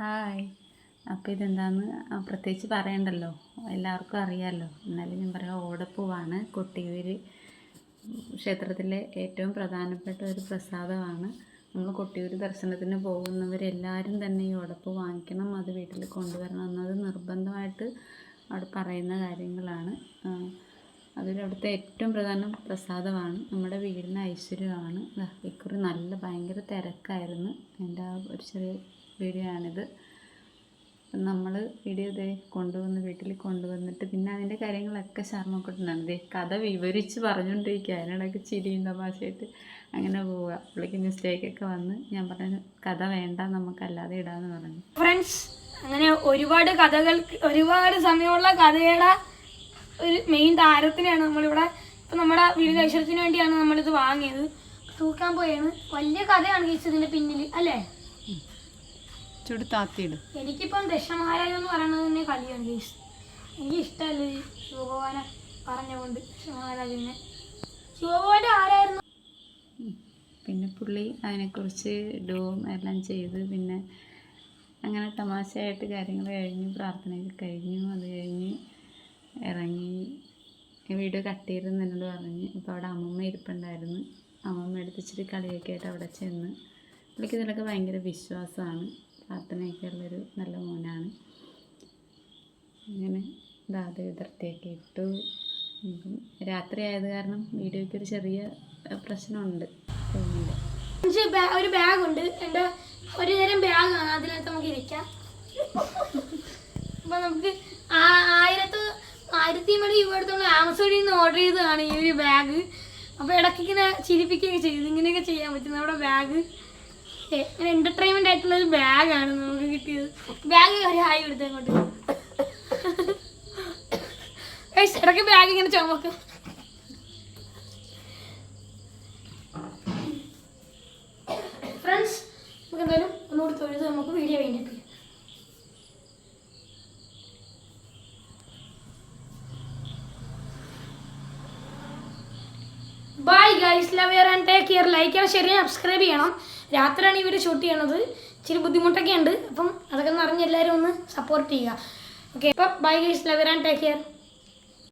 Hi. അപ്പോൾ ഇതെന്താന്ന് പ്രത്യേകിച്ച് പറയണ്ടല്ലോ, എല്ലാവർക്കും അറിയാമല്ലോ. എന്നാലും ഞാൻ പറയാം, ഓടപ്പൂവാണ്. കൊട്ടിയൂർ ക്ഷേത്രത്തിലെ ഏറ്റവും പ്രധാനപ്പെട്ട ഒരു പ്രസാദമാണ്. നമ്മൾ കൊട്ടിയൂർ ദർശനത്തിന് പോകുന്നവരെല്ലാവരും തന്നെ ഈ ഓടപ്പൂ വാങ്ങിക്കണം, അത് വീട്ടിൽ കൊണ്ടുവരണം എന്നത് നിർബന്ധമായിട്ട് അവിടെ പറയുന്ന കാര്യങ്ങളാണ്. അവിടുത്തെ ഏറ്റവും പ്രധാന പ്രസാദമാണ്. നമ്മുടെ വീടിന് ഐശ്വര്യമാണ്. ഇക്കുറി ഭയങ്കര തിരക്കായിരുന്നു. എൻ്റെ ഒരു ചെറിയ വീഡിയോ ആണിത്. നമ്മൾ വീഡിയോ വീട്ടിൽ കൊണ്ടുവന്നിട്ട് പിന്നെ അതിൻ്റെ കാര്യങ്ങളൊക്കെ ശർമ്മക്കുട്ടനാണ് കഥ വിവരിച്ച് പറഞ്ഞുകൊണ്ടിരിക്കുക. അതിനിടയ്ക്ക് ചിരിയും തമാശയായിട്ട് അങ്ങനെ പോവുക. പുള്ളിക്ക് മിസ്റ്റേക്കൊക്കെ വന്ന് ഞാൻ പറഞ്ഞു, കഥ വേണ്ട, നമുക്കല്ലാതെ ഇടാന്ന് പറഞ്ഞു. ഫ്രണ്ട്സ്, അങ്ങനെ ഒരുപാട് സമയമുള്ള കഥയുടെ ഒരു മെയിൻ താരത്തിനെയാണ് നമ്മളിവിടെ. ഇപ്പം നമ്മുടെ വീട് ഐശ്വര്യത്തിന് വേണ്ടിയാണ് നമ്മളിത് വാങ്ങിയത്. തൂക്കാൻ പോയാണ്. വലിയ കഥയാണ് ഇതിൻ്റെ പിന്നിൽ അല്ലേ? എനിക്കിപ്പം ദശമഹാരാജ് എന്ന് പറയുന്നത് തന്നെ കളിയാണ് ഗീസ്. എനിക്ക് ഇഷ്ടമല്ല ഈ ശിവഭഗവാനെ പറഞ്ഞുകൊണ്ട്. ദശമഹാരാജുവിനെ ശിവഭഗവാന്റെ ആരായിരുന്നു? പിന്നെ പുള്ളി അതിനെക്കുറിച്ച് ഇടുകയും എല്ലാം ചെയ്ത് പിന്നെ അങ്ങനെ തമാശയായിട്ട് കാര്യങ്ങൾ കഴിഞ്ഞു, പ്രാർത്ഥനയൊക്കെ കഴിഞ്ഞു. അത് കഴിഞ്ഞ് ഇറങ്ങി വീഡിയോ കട്ട് ചെയ്തെന്ന് എന്നോട് പറഞ്ഞു. അപ്പോൾ അവിടെ അമ്മമ്മ ഇരിപ്പുണ്ടായിരുന്നു. അമ്മമ്മ എടുത്തിച്ചിട്ട് കളിയൊക്കെ ആയിട്ട് അവിടെ ചെന്ന്. പുള്ളിക്ക് ഇതിലൊക്കെ ഭയങ്കര വിശ്വാസമാണ്. പ്രാർത്ഥനയൊക്കെ ഉള്ളൊരു നല്ല മോനാണ്. അങ്ങനെ വിതർത്തിയൊക്കെ ഇട്ടു. രാത്രി ആയത് കാരണം വീഡിയോയ്ക്ക് ഒരു ചെറിയ പ്രശ്നമുണ്ട്. ഒരു ബാഗുണ്ട്, എൻ്റെ ഒരു തരം ബാഗാണ്. അതിനകത്ത് നമുക്ക് ഇരിക്കാം. അപ്പം നമുക്ക് 1000 രൂപ എടുത്തുള്ള ആമസോണിൽ നിന്ന് ഓർഡർ ചെയ്തതാണ് ഈ ഒരു ബാഗ്. അപ്പോൾ ഇടയ്ക്ക് ഇങ്ങനെ ചിരിപ്പിക്കുകയൊക്കെ ചെയ്തു. ഇങ്ങനെയൊക്കെ ചെയ്യാൻ പറ്റും. നമ്മുടെ ബാഗ് ഇങ്ങനെ എൻ്റർടൈൻമെൻ്റ് ആയിട്ടുള്ളൊരു ബാഗാണ് നമുക്ക് കിട്ടിയത്. ബാഗ് ഒരു ഹായ് കൊടുത്ത് അങ്ങോട്ട്. ഇടയ്ക്ക് ബാഗ് ഇങ്ങനെ ചുമക്കും. ഫ്രണ്ട്സ്, നമുക്ക് എന്തായാലും ഒന്നുകൂടി തൊഴുത് നമുക്ക് വീഡിയോ വേണ്ടിയിട്ട്. Bye guys, love you and take care. Like ചെയ്യണം, ഷെയർ ചെയ്യണം, സബ്സ്ക്രൈബ് ചെയ്യണം. രാത്രിയാണ് ഈ വീഡിയോ ഷൂട്ട് ചെയ്യണത്. ഇച്ചിരി ബുദ്ധിമുട്ടൊക്കെ ഉണ്ട്. അപ്പം അതൊക്കെ ഒന്ന് അറിഞ്ഞ് എല്ലാവരും ഒന്ന് സപ്പോർട്ട് ചെയ്യുക. ഓക്കെ, അപ്പം bye guys, love you and take care.